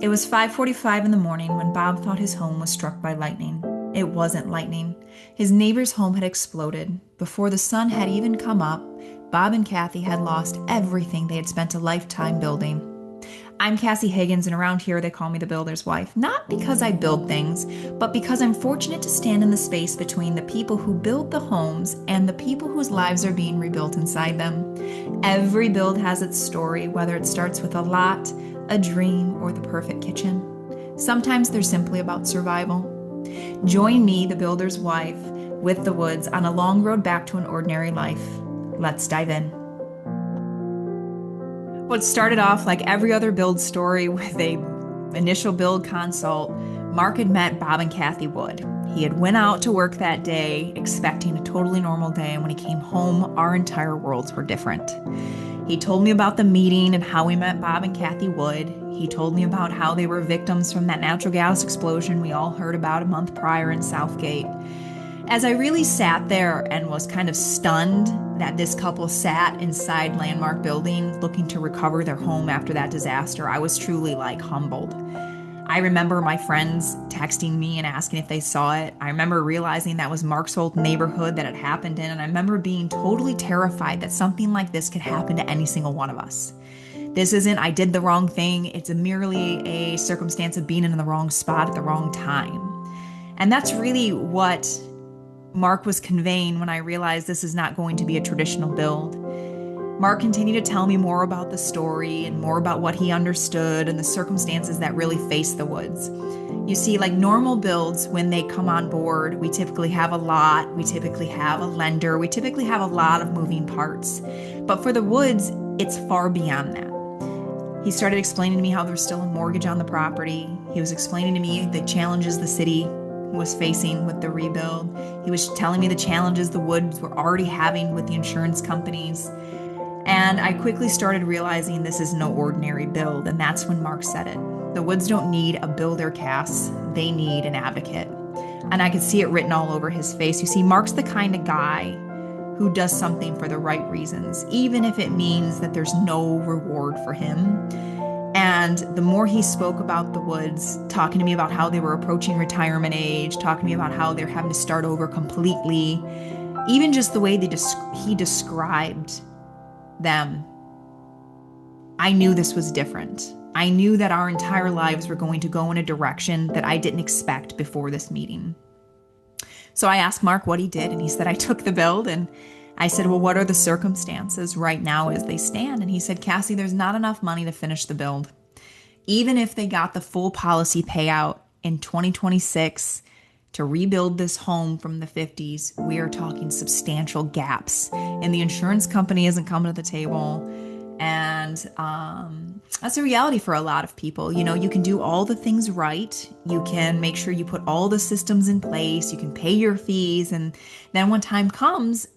It was 5:45 in the morning when Bob thought his home was struck by lightning. It wasn't lightning. His neighbor's home had exploded. Before the sun had even come up, Bob and Kathy had lost everything they had spent a lifetime building. I'm Cassie Higgins, and around here they call me the builder's wife, not because I build things, but because I'm fortunate to stand in the space between the people who build the homes and the people whose lives are being rebuilt inside them. Every build has its story, whether it starts with a lot, a dream, or the perfect kitchen. Sometimes they're simply about survival. Join me, the builder's wife, with the woods on a long road back to an ordinary life. Let's dive in. What started off like every other build story with a initial build consult, Mark had met Bob and Kathy Wood. He had went out to work that day expecting a totally normal day, and when he came home, our entire worlds were different. He told me about the meeting and how we met Bob and Kathy Wood. He told me about how they were victims from that natural gas explosion we all heard about a month prior in Southgate. As I really sat there and was kind of stunned that this couple sat inside Landmark Building looking to recover their home after that disaster, I was truly humbled. I remember my friends texting me and asking if they saw it. I remember realizing that was Mark's old neighborhood that it happened in, and I remember being totally terrified that something like this could happen to any single one of us. This isn't I did the wrong thing, it's merely a circumstance of being in the wrong spot at the wrong time. And that's really what Mark was conveying when I realized this is not going to be a traditional build. Mark continued to tell me more about the story and more about what he understood and the circumstances that really faced the woods. You see, like normal builds, when they come on board, we typically have a lot, we typically have a lender, we typically have a lot of moving parts. But for the woods, it's far beyond that. He started explaining to me how there's still a mortgage on the property. He was explaining to me the challenges the city was facing with the rebuild. He was telling me the challenges the woods were already having with the insurance companies. And I quickly started realizing this is no ordinary build, and that's when Mark said it. The woods don't need a builder, Cass. They need an advocate. And I could see it written all over his face. You see, Mark's the kind of guy who does something for the right reasons, even if it means that there's no reward for him. And the more he spoke about the woods, talking to me about how they were approaching retirement age, talking to me about how they're having to start over completely, even just the way he described them, I knew this was different. I knew that our entire lives were going to go in a direction that I didn't expect before this meeting. So I asked Mark what he did, and he said, I took the build, and I said, well, what are the circumstances right now as they stand? And he said, Cassie, there's not enough money to finish the build. Even if they got the full policy payout in 2026 to rebuild this home from the 50s, we are talking substantial gaps. And the insurance company isn't coming to the table. And that's a reality for a lot of people. You know, you can do all the things right. You can make sure you put all the systems in place. You can pay your fees. And then when time comes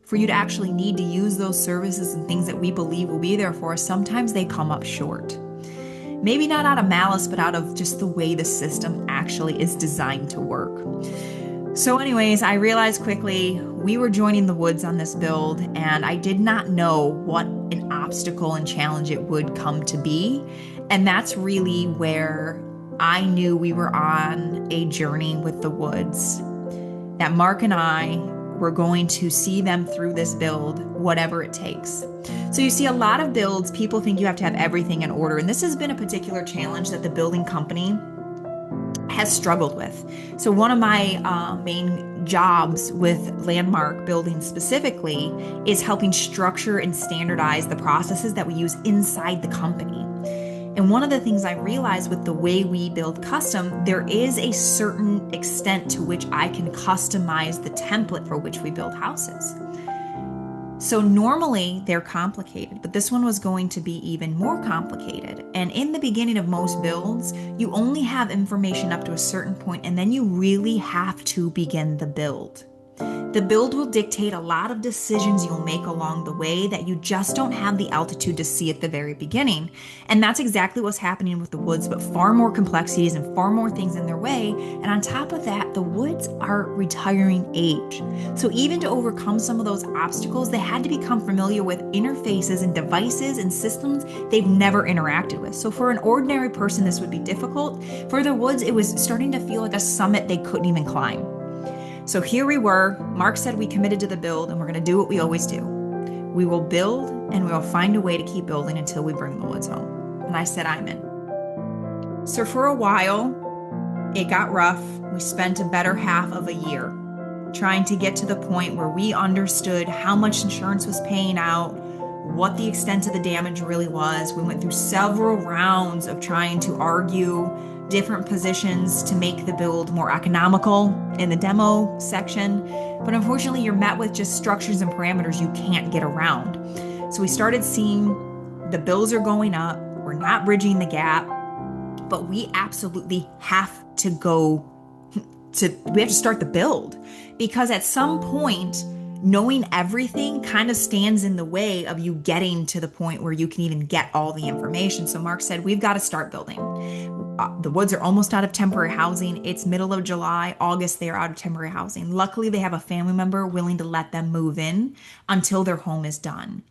for you to actually need to use those services and things that we believe will be there for us, sometimes they come up short. Maybe not out of malice, but out of just the way the system actually is designed to work. So anyways, I realized quickly we were joining the woods on this build, and I did not know what an obstacle and challenge it would come to be. And that's really where I knew we were on a journey with the woods, that Mark and I were going to see them through this build, whatever it takes. So you see, a lot of builds, people think you have to have everything in order. And this has been a particular challenge that the building company has struggled with. So one of my main jobs with Landmark Building specifically is helping structure and standardize the processes that we use inside the company. And one of the things I realized with the way we build custom, there is a certain extent to which I can customize the template for which we build houses. So normally they're complicated, but this one was going to be even more complicated. And in the beginning of most builds, you only have information up to a certain point, and then you really have to begin the build. The build will dictate a lot of decisions you'll make along the way that you just don't have the altitude to see at the very beginning. And that's exactly what's happening with the woods, but far more complexities and far more things in their way. And on top of that, the woods are retiring age. So even to overcome some of those obstacles, they had to become familiar with interfaces and devices and systems they've never interacted with. So for an ordinary person, this would be difficult. For the woods, it was starting to feel like a summit they couldn't even climb. So here we were. Mark said we committed to the build and we're going to do what we always do. We will build and we will find a way to keep building until we bring the woods home. And I said, I'm in. So for a while, it got rough. We spent a better half of a year trying to get to the point where we understood how much insurance was paying out, what the extent of the damage really was. We went through several rounds of trying to argue different positions to make the build more economical in the demo section. But unfortunately, you're met with just structures and parameters you can't get around. So we started seeing the bills are going up. We're not bridging the gap, but we absolutely have to we have to start the build, because at some point, knowing everything kind of stands in the way of you getting to the point where you can even get all the information. So Mark said, we've got to start building. The woods are almost out of temporary housing. It's middle of July, August, they are out of temporary housing. Luckily, they have a family member willing to let them move in until their home is done.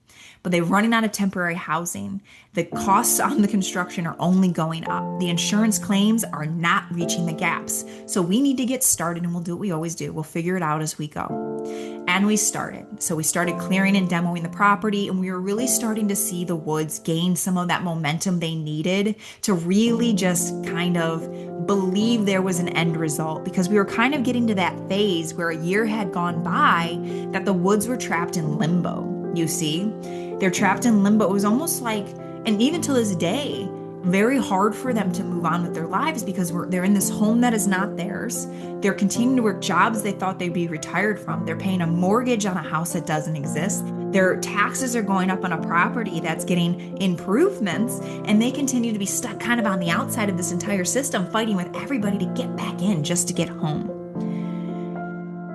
But they're running out of temporary housing. The costs on the construction are only going up. The insurance claims are not reaching the gaps. So we need to get started, and we'll do what we always do. We'll figure it out as we go. And we started. So we started clearing and demoing the property, and we were really starting to see the woods gain some of that momentum they needed to really just kind of believe there was an end result, because we were kind of getting to that phase where a year had gone by that the woods were trapped in limbo. You see, they're trapped in limbo. It was almost like, and even to this day, very hard for them to move on with their lives, because they're in this home that is not theirs. They're continuing to work jobs they thought they'd be retired from. They're paying a mortgage on a house that doesn't exist. Their taxes are going up on a property that's getting improvements, and they continue to be stuck kind of on the outside of this entire system, fighting with everybody to get back in just to get home.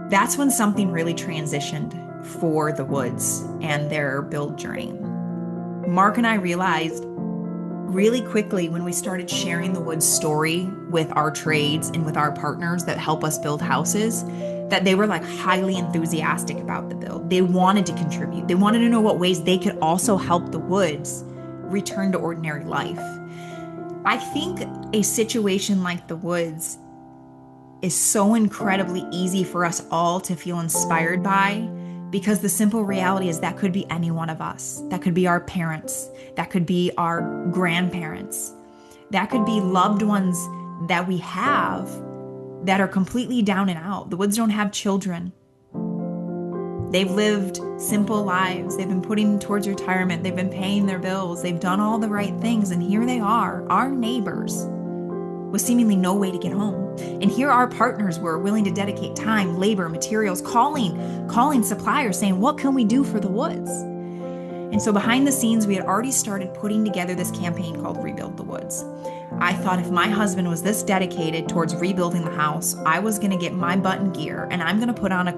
That's when something really transitioned for the woods and their build journey. Mark and I realized really quickly when we started sharing the woods story with our trades and with our partners that help us build houses, that they were like highly enthusiastic about the build. They wanted to contribute. They wanted to know what ways they could also help the woods return to ordinary life. I think a situation like the woods is so incredibly easy for us all to feel inspired by, because the simple reality is that could be any one of us. That could be our parents. That could be our grandparents. That could be loved ones that we have that are completely down and out. The woods don't have children. They've lived simple lives. They've been putting towards retirement. They've been paying their bills. They've done all the right things. And here they are, our neighbors, with seemingly no way to get home. And here our partners were willing to dedicate time, labor, materials, calling suppliers, saying, what can we do for the woods? And so behind the scenes, we had already started putting together this campaign called Rebuild the Woods. I thought if my husband was this dedicated towards rebuilding the house, I was going to get my butt in gear, and I'm going to put on a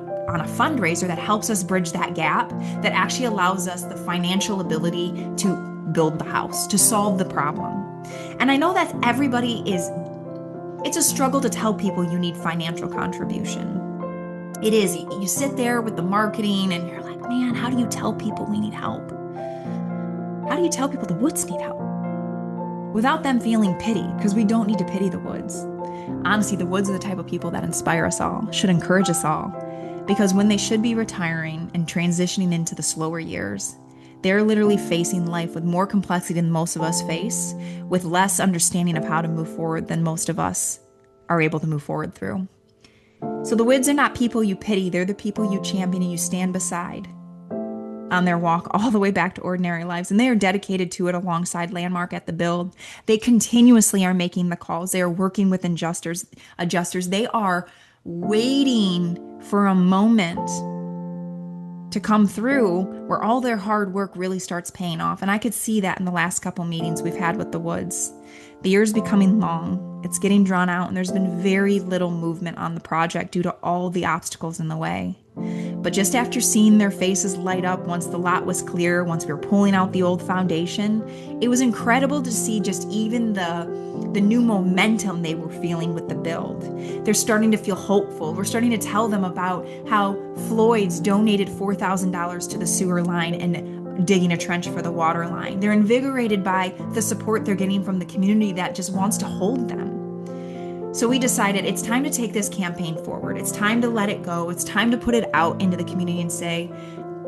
fundraiser that helps us bridge that gap, that actually allows us the financial ability to build the house, to solve the problem. And I know that it's a struggle to tell people you need financial contribution. It is. You sit there with the marketing and you're like, man, how do you tell people we need help? How do you tell people the woods need help? Without them feeling pity, because we don't need to pity the woods. Honestly, the woods are the type of people that inspire us all, should encourage us all, because when they should be retiring and transitioning into the slower years, they're literally facing life with more complexity than most of us face, with less understanding of how to move forward than most of us are able to move forward through. So the woods are not people you pity. They're the people you champion and you stand beside on their walk all the way back to ordinary lives. And they are dedicated to it alongside Landmark at the build. They continuously are making the calls. They are working with adjusters. They are waiting for a moment to come through where all their hard work really starts paying off. And I could see that in the last couple meetings we've had with the woods. The year's becoming long. It's getting drawn out, and there's been very little movement on the project due to all the obstacles in the way. But just after seeing their faces light up once the lot was clear, once we were pulling out the old foundation, it was incredible to see just even the new momentum they were feeling with the build. They're starting to feel hopeful. We're starting to tell them about how Floyd's donated $4,000 to the sewer line and digging a trench for the water line. They're invigorated by the support they're getting from the community that just wants to hold them. So we decided it's time to take this campaign forward. It's time to let it go. It's time to put it out into the community and say,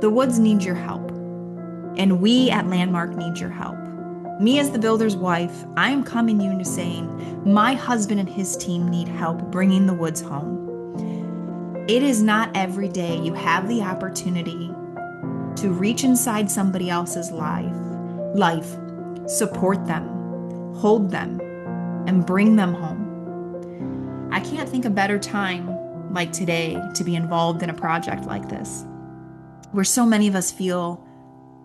the Woods need your help. And we at Landmark need your help. Me as the builder's wife, I am coming to you and saying, my husband and his team need help bringing the Woods home. It is not every day you have the opportunity to reach inside somebody else's life, support them, hold them, and bring them home. I can't think a better time like today to be involved in a project like this, where so many of us feel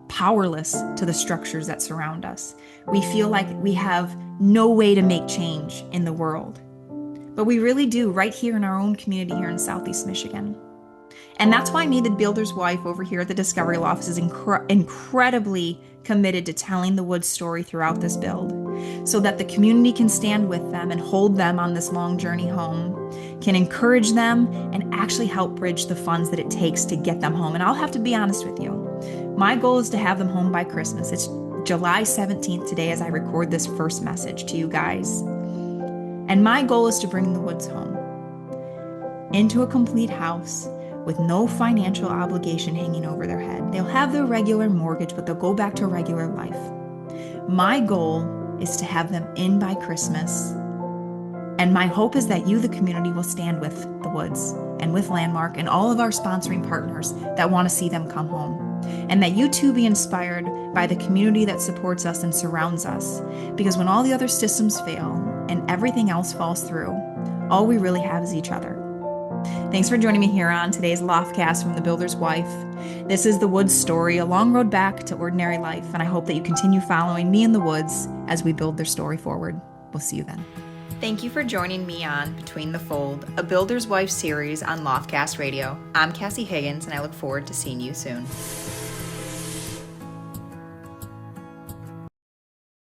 powerless to the structures that surround us. We feel like we have no way to make change in the world, but we really do right here in our own community here in Southeast Michigan. And that's why me, the builder's wife over here at the Discovery Loft, is incredibly committed to telling the Woods story throughout this build, so that the community can stand with them and hold them on this long journey home, can encourage them, and actually help bridge the funds that it takes to get them home. And I'll have to be honest with you. My goal is to have them home by Christmas. It's July 17th today as I record this first message to you guys. And my goal is to bring the Woods home into a complete house with no financial obligation hanging over their head. They'll have their regular mortgage, but they'll go back to regular life. My goal is to have them in by Christmas. And my hope is that you, the community, will stand with the Woods and with Landmark and all of our sponsoring partners that want to see them come home. And that you too be inspired by the community that supports us and surrounds us. Because when all the other systems fail and everything else falls through, all we really have is each other. Thanks for joining me here on today's LoftCast from the Builder's Wife. This is the Woods story, a long road back to ordinary life, and I hope that you continue following me and the Woods as we build their story forward. We'll see you then. Thank you for joining me on Between the Fold, a Builder's Wife series on LoftCast Radio. I'm Cassie Higgins, and I look forward to seeing you soon.